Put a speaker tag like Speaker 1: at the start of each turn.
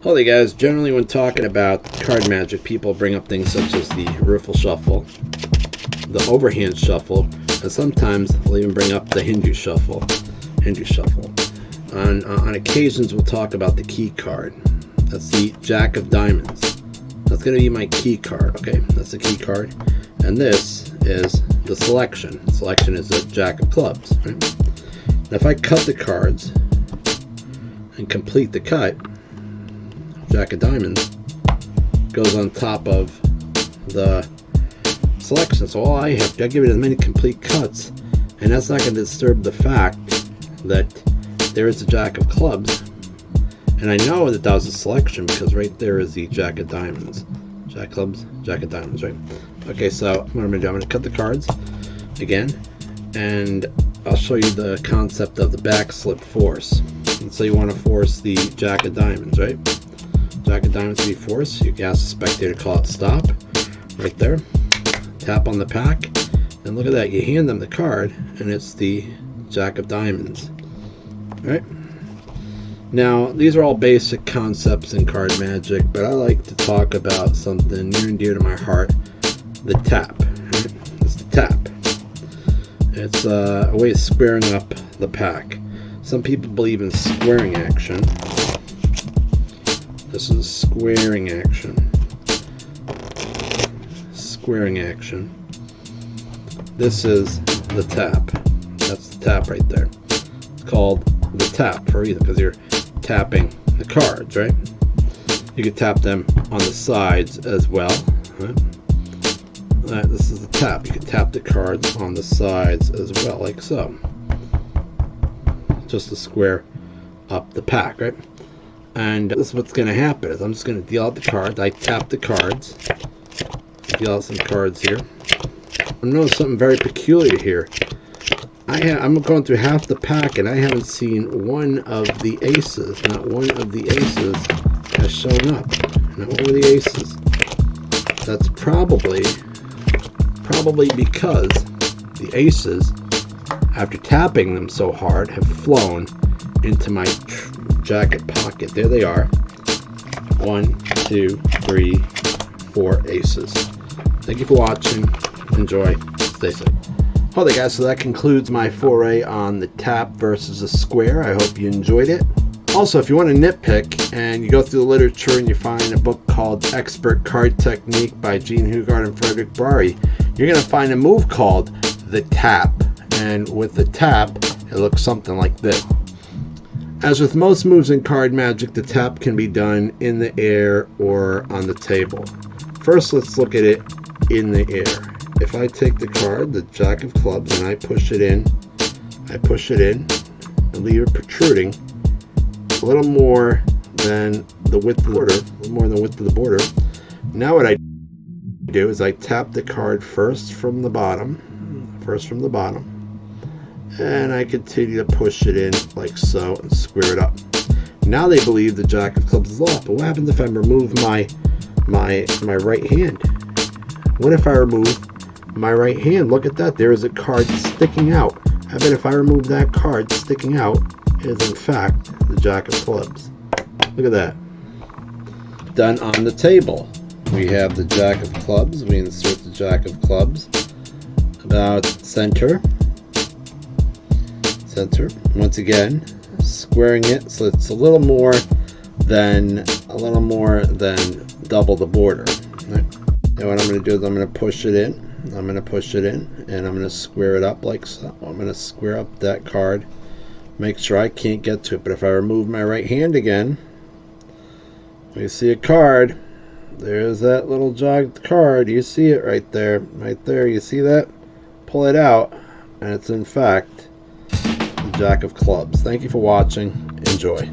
Speaker 1: Hey guys, generally when talking about card magic, people bring up things such as the riffle shuffle, the overhand shuffle, and sometimes they'll even bring up the Hindu shuffle. On occasions we'll talk about the key card. That's the Jack of Diamonds. That's going to be my key card, okay? That's the key card. And this is the selection. Selection is the Jack of Clubs, right? Now if I cut the cards and complete the cut, Jack of Diamonds goes on top of the selection. So all I have to give it as many complete cuts, and that's not going to disturb the fact that there is a Jack of Clubs, and I know that that was a selection because right there is the Jack of Diamonds. Jack of Clubs, Jack of Diamonds, right? Okay, so what I'm going to do, I'm going to cut the cards again, and I'll show you the concept of the back slip force. And so you want to force the Jack of Diamonds, right? Jack of Diamonds to be forced. You can ask the spectator to call it stop. Right there. Tap on the pack. And look at that. You hand them the card, and it's the Jack of Diamonds. Right? Now, these are all basic concepts in card magic, but I like to talk about something near and dear to my heart, the tap. Right? It's the tap. It's a way of squaring up the pack. Some people believe in squaring action. This is squaring action. Squaring action. This is the tap. That's the tap right there. It's called the tap for a reason, because you're tapping the cards, right? You could tap them on the sides as well. Right? This is the tap. You could tap the cards on the sides as well, like so. Just to square up the pack, right? And this is what's going to happen is I'm just going to deal out the cards. I tap the cards. Deal out some cards here. I noticed something very peculiar here. I'm going through half the pack and I haven't seen one of the aces. Not one of the aces has shown up. Not one of the aces. That's probably because the aces, after tapping them so hard, have flown into my jacket pocket. There they are. 1, 2, 3, 4 aces. Thank you for watching. Enjoy. Stay safe. Okay guys, so that concludes my foray on the tap versus the square. I hope you enjoyed it. Also, if you want to nitpick and you go through the literature and you find a book called Expert Card Technique by Gene Hugard and Frederick Barry, you're going to find a move called the tap. And with the tap, it looks something like this. As with most moves in card magic, the tap can be done in the air or on the table. First, let's look at it in the air. If I take the card, the Jack of Clubs, and I push it in, and leave it protruding a little more than the width of the border, Now what I do is I tap the card first from the bottom, and I continue to push it in like so and square it up. Now they believe the Jack of Clubs is off, but what happens if I remove my right hand? What if I remove my right hand? Look at that, there is a card sticking out. I bet if I remove that card sticking out, it is in fact the Jack of Clubs. Look at that. Done on the table. We have the Jack of Clubs. We insert the Jack of Clubs about center. Once again, squaring it so it's a little more than double the border. Right? And what I'm going to do is I'm going to push it in. And I'm going to square it up like so. I'm going to square up that card. Make sure I can't get to it. But if I remove my right hand again, you see a card. There's that little jogged card. You see it right there. You see that? Pull it out, and it's in fact the Jack of Clubs. Thank you for watching. Enjoy.